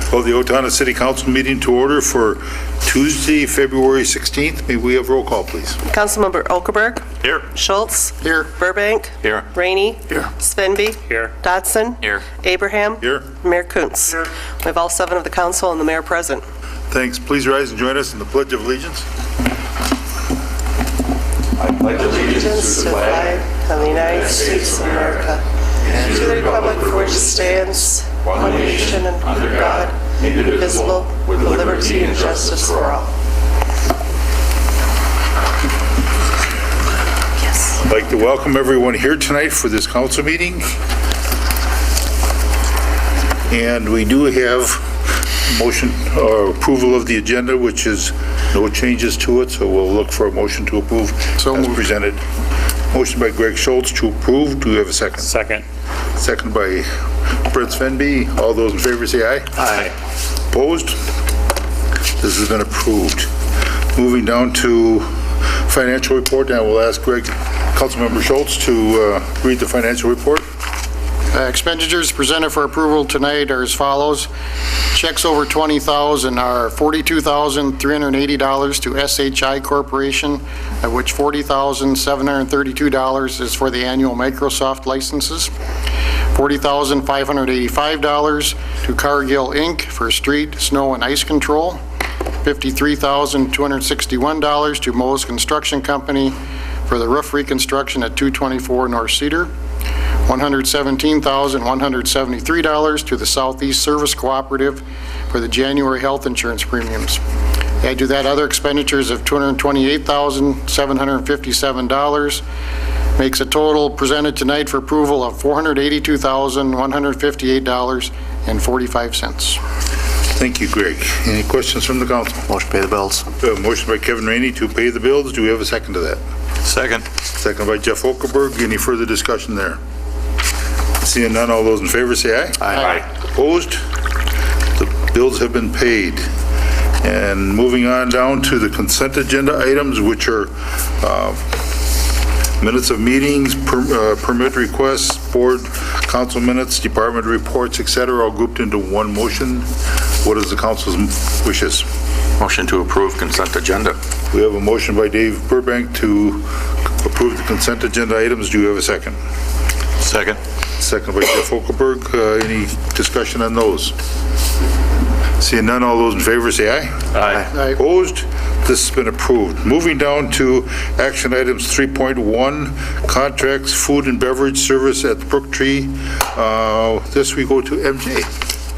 Call the Owatonna City Council meeting to order for Tuesday, February 16th. May we have roll call, please? Councilmember Okerberg. Here. Schultz. Here. Burbank. Here. Rainey. Here. Svenby. Here. Dodson. Here. Abraham. Here. Mayor Kuntz. Here. We have all 7 of the council and the mayor present. Thanks. Please rise and join us in the Pledge of Allegiance. I pledge Allegiance to the flag of the United States of America and to the republic for which it stands, one nation under God, indivisible, with liberty and justice for all. Yes. I'd like to welcome everyone here tonight for this council meeting. And we do have motion or approval of the agenda, which is no changes to it, so we'll look for a motion to approve as presented. Motion by Greg Schultz to approve. Do we have a second? Second. Second by Brett Svenby. All those in favor say aye. Aye. Opposed? This has been approved. Moving down to financial report, and we'll ask Councilmember Schultz to read the financial report. Expenditures presented for approval tonight are as follows. Checks over $20,000 are $42,380 to SHI Corporation, of which $40,732 is for the annual Microsoft licenses. $40,585 to Cargill Inc. for street, snow, and ice control. $53,261 to Moe's Construction Company for the roof reconstruction at 224 North Cedar. $117,173 to the Southeast Service Cooperative for the January health insurance premiums. Add to that other expenditures of $228,757, makes a total presented tonight for approval of $482,158.45. Thank you, Greg. Any questions from the council? Motion to pay the bills. Motion by Kevin Rainey to pay the bills. Do we have a second to that? Second. Second by Jeff Okerberg. Any further discussion there? Seeing none, all those in favor say aye. Aye. Opposed? The bills have been paid. And moving on down to the consent agenda items, which are minutes of meetings, permit requests, board, council minutes, department reports, etc., all grouped into one motion. What is the council's wishes? Motion to approve consent agenda. We have a motion by Dave Burbank to approve the consent agenda items. Do you have a second? Second. Second by Jeff Okerberg. Any discussion on those? Seeing none, all those in favor say aye. Aye. Opposed? This has been approved. Moving down to action items 3.1, contracts, food and beverage service at Brooktree. This we go to MJ,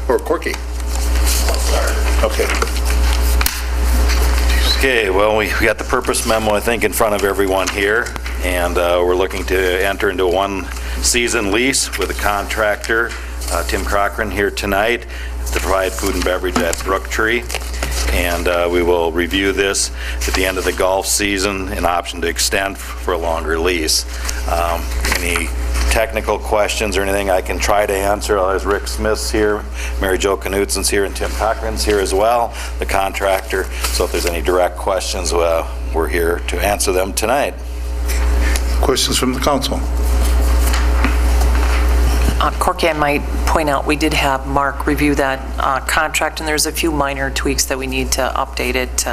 or Corky. Okay. Okay, well, we got the purpose memo, I think, in front of everyone here, and we're looking to enter into a one-season lease with a contractor, Tim Cochran, here tonight to provide food and beverage at Brooktree. And we will review this at the end of the golf season, an option to extend for a longer lease. Any technical questions or anything I can try to answer, as Rick Smith's here, Mary Jo Knutson's here, and Tim Cochran's here as well, the contractor. So if there's any direct questions, we're here to answer them tonight. Questions from the council? Corky, I might point out, we did have Mark review that contract, and there's a few minor tweaks that we need to update it.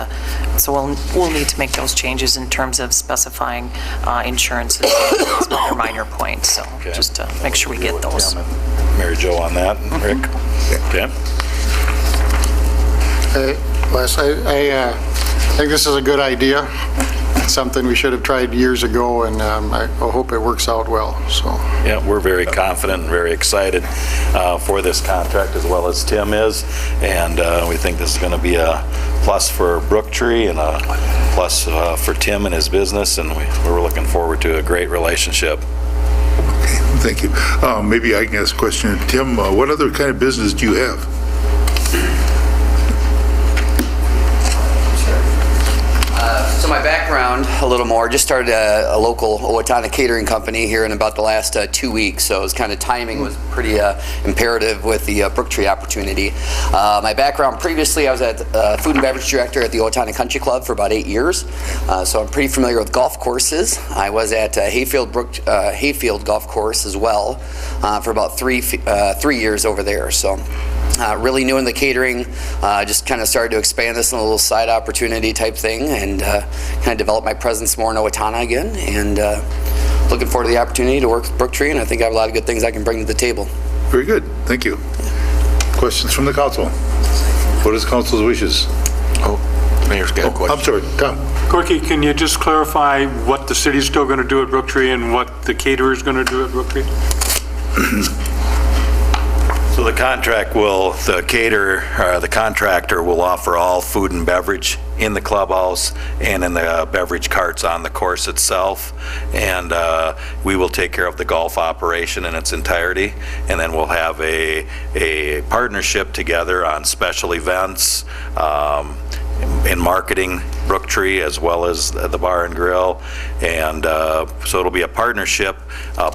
So we'll need to make those changes in terms of specifying insurances, some other minor points. So okay. Just to make sure we get those. Mary Jo on that, Rick. Okay. Les, I think this is a good idea. It's something we should have tried years ago, and I hope it works out well. So yeah, we're very confident and very excited for this contract, as well as Tim is, and we think this is going to be a plus for Brooktree and a plus for Tim and his business, and we're looking forward to a great relationship. Okay, thank you. Maybe I can ask a question. Tim, what other kind of business do you have? So my background, a little more, just started a local Owatonna catering company here in about the last 2 weeks, so it was kind of timing was pretty imperative with the Brooktree opportunity. My background previously, I was at food and beverage director at the Owatonna Country Club for about 8 years, so I'm pretty familiar with golf courses. I was at Hayfield Golf Course as well for about three years over there. So really new in the catering, just kind of started to expand this in a little side opportunity type thing, and kind of develop my presence more in Owatonna again, and looking forward to the opportunity to work with Brooktree, and I think I have a lot of good things I can bring to the table. Very good, thank you. Questions from the council? What is council's wishes? Mayor's got a question. I'm sorry, Tom. Corky, can you just clarify what the city's still going to do at Brooktree and what the caterer is going to do at Brooktree? So the contractor will offer all food and beverage in the clubhouse and in the beverage carts on the course itself. And we will take care of the golf operation in its entirety. And then we'll have a partnership together on special events, in marketing Brooktree as well as the bar and grill. And so it'll be a partnership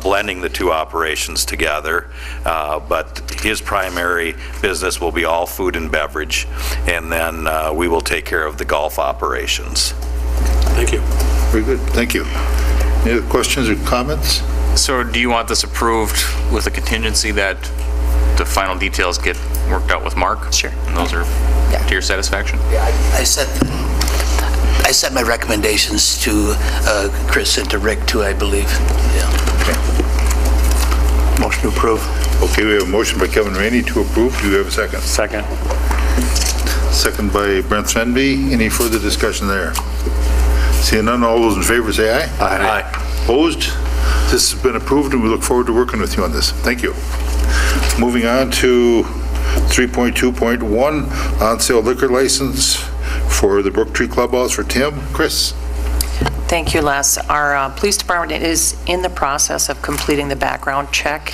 blending the two operations together. But his primary business will be all food and beverage. And then we will take care of the golf operations. Thank you. Very good, thank you. Any other questions or comments? So do you want this approved with a contingency that the final details get worked out with Mark? Sure. And those are to your satisfaction? I set my recommendations to Chris and to Rick too, I believe. Yeah. Motion to approve. Okay, we have a motion by Kevin Rainey to approve. Do you have a second? Second. Second by Brent Svenby. Any further discussion there? Seeing none, all those in favor say aye. Aye. Opposed? This has been approved, and we look forward to working with you on this. Thank you. Moving on to 3.2.1, on-sale liquor license for the Brooktree Clubhouse for Tim. Chris? Thank you, Les. Our police department is in the process of completing the background check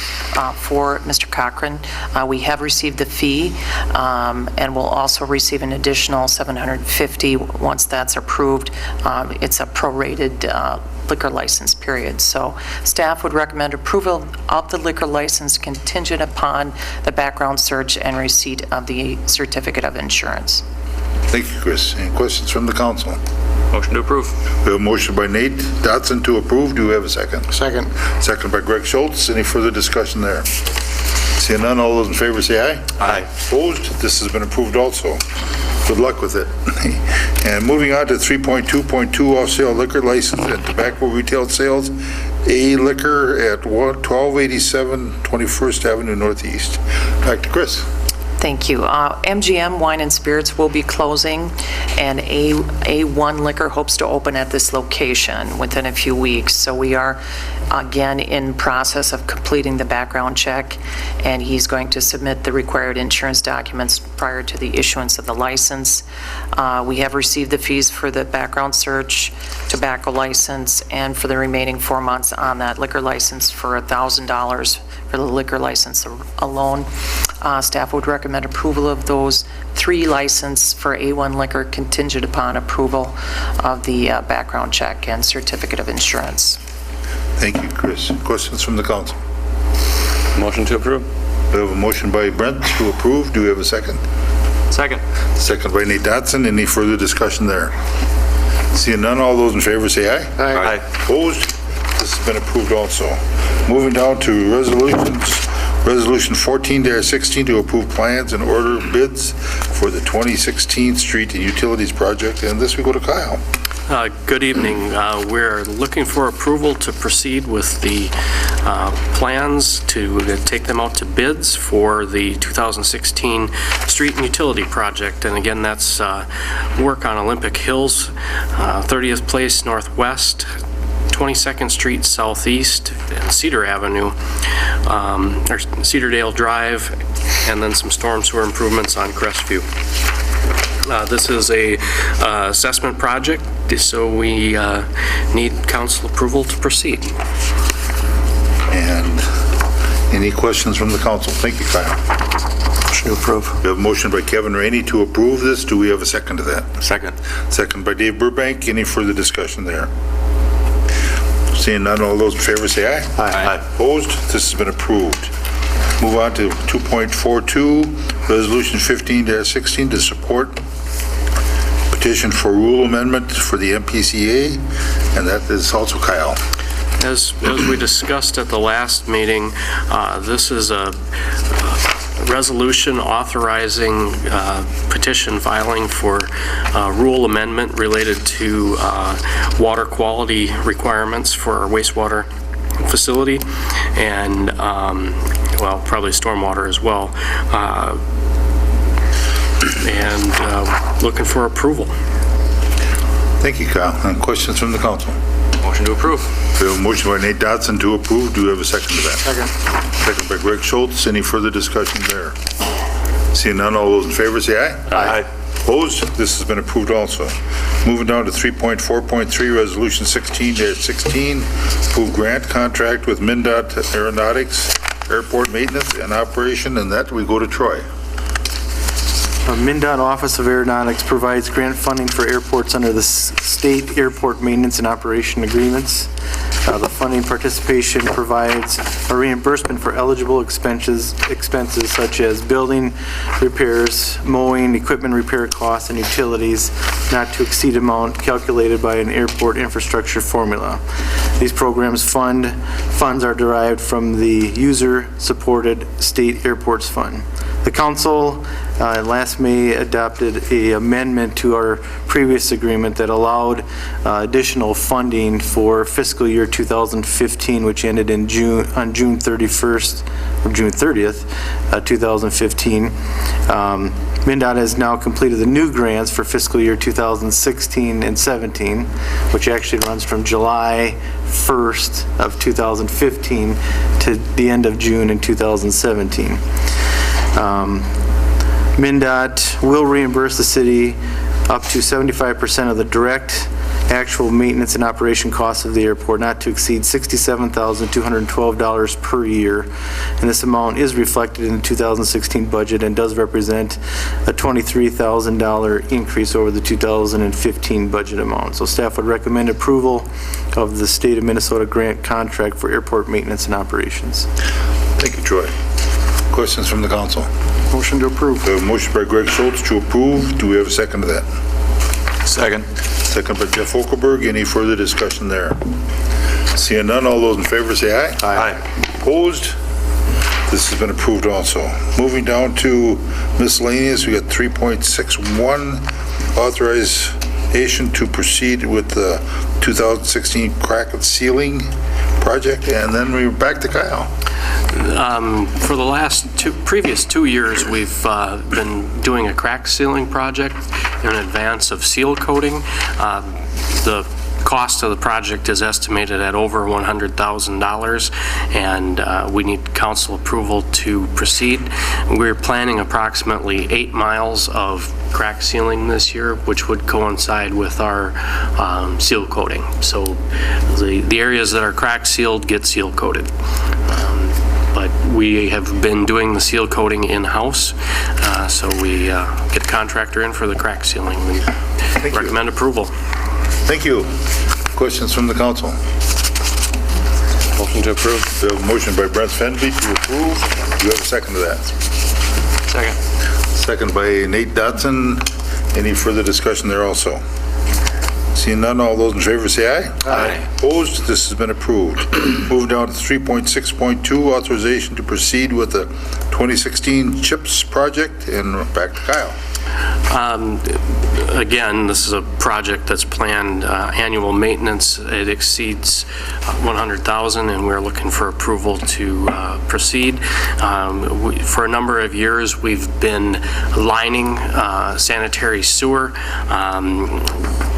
for Mr. Cochran. We have received the fee, and we'll also receive an additional $750 once that's approved. It's a prorated liquor license period. So staff would recommend approval of the liquor license contingent upon the background search and receipt of the certificate of insurance. Thank you, Chris. Any questions from the council? Motion to approve. We have a motion by Nate Dotson to approve. Do we have a second? Second. Second by Greg Schultz. Any further discussion there? Seeing none, all those in favor say aye. Aye. Opposed? This has been approved also. Good luck with it. And moving on to 3.2.2, off-sale liquor license and tobacco retail sales, A Liquor at 1287 21st Avenue Northeast. Back to Chris. Thank you. MGM Wine and Spirits will be closing, and A1 Liquor hopes to open at this location within a few weeks. So we are, again, in process of completing the background check, and he's going to submit the required insurance documents prior to the issuance of the license. We have received the fees for the background search, tobacco license, and for the remaining 4 months on that liquor license for $1,000 for the liquor license alone. Staff would recommend approval of those 3 licenses for A1 Liquor contingent upon approval of the background check and certificate of insurance. Thank you, Chris. Questions from the council? Motion to approve. We have a motion by Brent to approve. Do we have a second? Second. Second by Nate Dotson. Any further discussion there? Seeing none, all those in favor say aye. Aye. Opposed? This has been approved also. Moving down to resolutions. Resolution 14-16 to approve plans and order bids for the 2016 Street and Utilities Project. And this we go to Kyle. Good evening. We're looking for approval to proceed with the plans to take them out to bids for the 2016 Street and Utility Project. And again, that's work on Olympic Hills, 30th Place Northwest, 22nd Street Southeast, and Cedar Avenue, or Cedardale Drive, and then some storm sewer improvements on Crestview. This is a assessment project, so we need council approval to proceed. And any questions from the council? Thank you, Kyle. Motion to approve. We have a motion by Kevin Rainey to approve this. Do we have a second to that? Second. Second by Dave Burbank. Any further discussion there? Seeing none, all those in favor say aye. Aye. Opposed? This has been approved. Move on to 2.42, Resolution 15-16 to support petition for rule amendment for the MPCA, and that is also Kyle. As we discussed at the last meeting, this is a resolution authorizing petition filing for rule amendment related to water quality requirements for our wastewater facility and, well, probably stormwater as well. And looking for approval. Thank you, Kyle. And questions from the council? Motion to approve. We have a motion by Nate Dodson to approve. Do we have a second to that? Second by Greg Schultz. Any further discussion there? Seeing none, all those in favor say aye. Aye. Opposed? This has been approved also. Moving down to 3.4.3, Resolution 16-16, approve grant contract with MnDOT Aeronautics, Airport Maintenance and Operation, and that we go to Troy. MnDOT Office of Aeronautics provides grant funding for airports under the state airport maintenance and operation agreements. The funding participation provides a reimbursement for eligible expenses such as building repairs, mowing, equipment repair costs, and utilities not to exceed amount calculated by an airport infrastructure formula. These programs funds are derived from the user-supported state airports fund. The council last May adopted an amendment to our previous agreement that allowed additional funding for fiscal year 2015, which ended on June 30th, 2015. MnDOT has now completed the new grants for fiscal year 2016 and 17, which actually runs from July 1st of 2015 to the end of June in 2017. MnDOT will reimburse the city up to 75% of the direct actual maintenance and operation costs of the airport, not to exceed $67,212 per year. And this amount is reflected in the 2016 budget and does represent a $23,000 increase over the 2015 budget amount. So staff would recommend approval of the state of Minnesota grant contract for airport maintenance and operations. Thank you, Troy. Questions from the council? Motion to approve. We have a motion by Greg Schultz to approve. Do we have a second to that? Second. Second by Jeff Okelberg. Any further discussion there? Seeing none, all those in favor say aye. Aye. Opposed? This has been approved also. Moving down to miscellaneous, we got 3.61, authorization to proceed with the 2016 crack and sealing project, and then we're back to Kyle. For the previous 2 years, we've been doing a crack sealing project in advance of seal coating. The cost of the project is estimated at over $100,000, and we need council approval to proceed. We're planning approximately 8 miles of crack sealing this year, which would coincide with our seal coating. So the areas that are crack sealed get seal coated. But we have been doing the seal coating in-house, so we get a contractor in for the crack sealing. We recommend approval. Thank you. Questions from the council? Motion to approve. We have a motion by Brent Fenby to approve. Do you have a second to that? Second. Second by Nate Dodson. Any further discussion there also? Seeing none, all those in favor say aye. Aye. Opposed? This has been approved. Moving down to 3.6.2, authorization to proceed with the 2016 CHIPS project, and back to Kyle. Again, this is a project that's planned annual maintenance. It exceeds $100,000, and we're looking for approval to proceed. For a number of years, we've been lining sanitary sewer.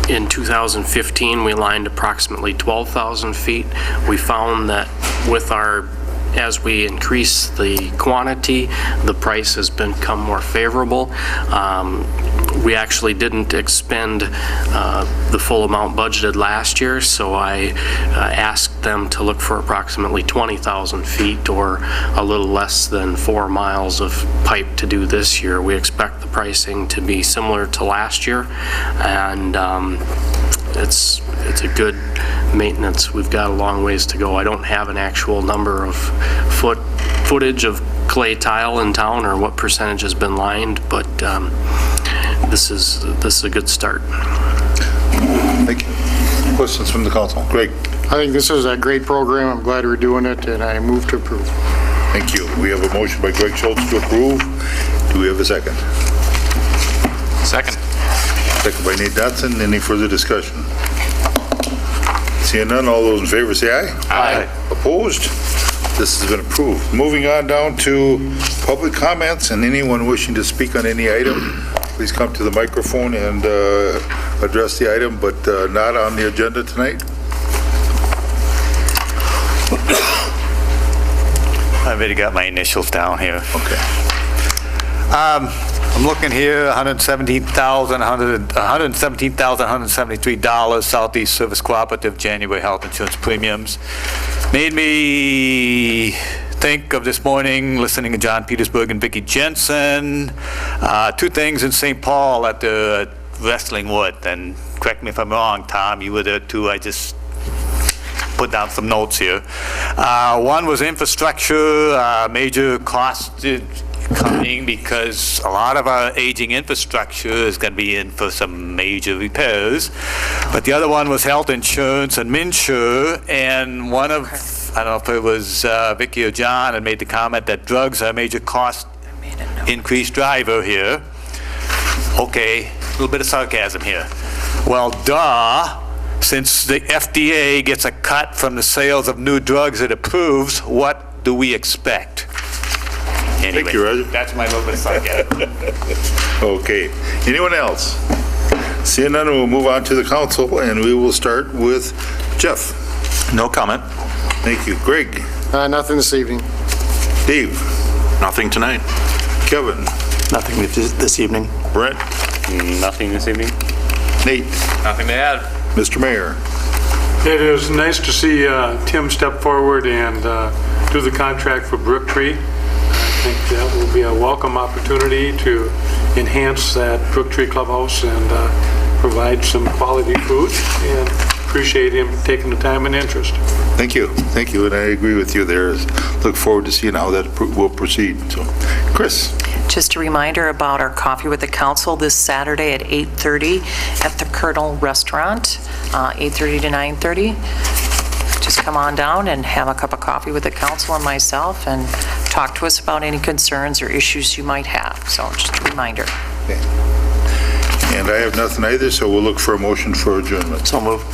In 2015, we lined approximately 12,000 feet. We found that as we increase the quantity, the price has become more favorable. We actually didn't expend the full amount budgeted last year, so I asked them to look for approximately 20,000 feet or a little less than 4 miles of pipe to do this year. We expect the pricing to be similar to last year, and it's a good maintenance. We've got a long ways to go. I don't have an actual number of footage of clay tile in town or what percentage has been lined, but this is a good start. Thank you. Questions from the council? Greg? I think this is a great program. I'm glad we're doing it, and I move to approve. Thank you. We have a motion by Greg Schultz to approve. Do we have a second? Second. Second by Nate Dodson. Any further discussion? Seeing none, all those in favor say aye. Aye. Opposed? This has been approved. Moving on down to public comments, and anyone wishing to speak on any item, please come to the microphone and address the item, but not on the agenda tonight. I've already got my initials down here. Okay. I'm looking here, $117,173 Southeast Service Cooperative January health insurance premiums. Made me think of this morning, listening to John Petersburg and Vicki Jensen. Two things in St. Paul at the Wrestling Wood, and correct me if I'm wrong, Tom, you were there too. I just put down some notes here. One was infrastructure, major cost coming because a lot of our aging infrastructure is going to be in for some major repairs. But the other one was health insurance and MinSure, and one of, I don't know if it was Vicki or John, had made the comment that drugs are a major cost increase driver here. Okay, a little bit of sarcasm here. Well, duh. Since the FDA gets a cut from the sales of new drugs it approves, what do we expect? Anyway, Thank you, Roger. that's my little bit of sarcasm. Okay. Anyone else? Seeing none, we'll move on to the council, and we will start with Jeff. No comment. Thank you. Greg? Nothing this evening. Dave? Nothing tonight. Kevin? Nothing this evening. Brent? Nothing this evening. Nate? Nothing to add. Mr. Mayor? It is nice to see Tim step forward and do the contract for Brook Tree. I think that will be a welcome opportunity to enhance that Brook Tree Clubhouse and provide some quality food, and appreciate him taking the time and interest. Thank you. Thank you, and I agree with you there. Look forward to seeing how that will proceed. So, Chris? Just a reminder about our Coffee with the Council this Saturday at 8:30 at the Colonel Restaurant, 8:30 to 9:30. Just come on down and have a cup of coffee with the council and myself and talk to us about any concerns or issues you might have. So just a reminder. Okay. And I have nothing either, so we'll look for a motion for adjournment. So moved.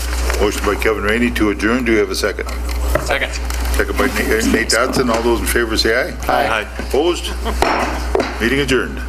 Motion by Kevin Rainey to adjourn. Do you have a second? Second. Second by Nate Dodson. All those in favor say aye. Aye. Opposed? Meeting adjourned.